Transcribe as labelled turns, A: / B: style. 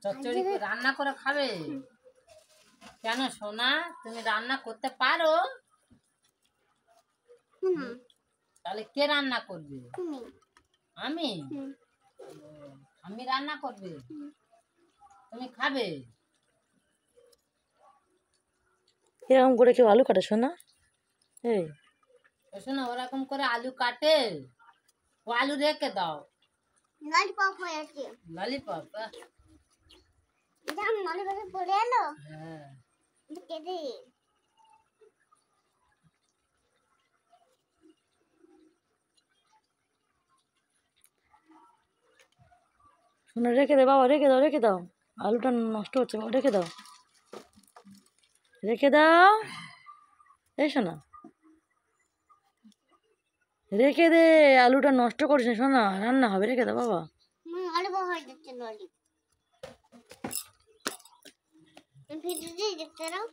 A: চচ্চড়ি রান্না করে খাবে? কেন সোনা, তুমি রান্না করতে পারো? তাহলে কে রান্না করবে? আমি। আমি রান্না করবে, তুমি খাবে?
B: এরকম করে কেউ আলু কাটে শোনা? এই
A: শোনো, ওরকম করে আলু কাটে? ও আলু রেখে দাও।
C: ললিপপ হয়েছে।
A: ললিপপ?
C: ললিপপে পড়ে এলো।
A: হ্যাঁ।
C: কেটে
B: শোনা, রেখে দে বাবা, রেখে দাও, রেখে দাও। আলুটা নষ্ট হচ্ছে বাবা, রেখে দাও, রেখে দাও। এই শোনা, রেখে দে, আলুটা নষ্ট করিস না শোনা, রান্না হবে, রেখে দাও বাবা।
C: ললিপপ হয়ে যাচ্ছে। ললিপপ ভিডিওটি দেখতে দাও।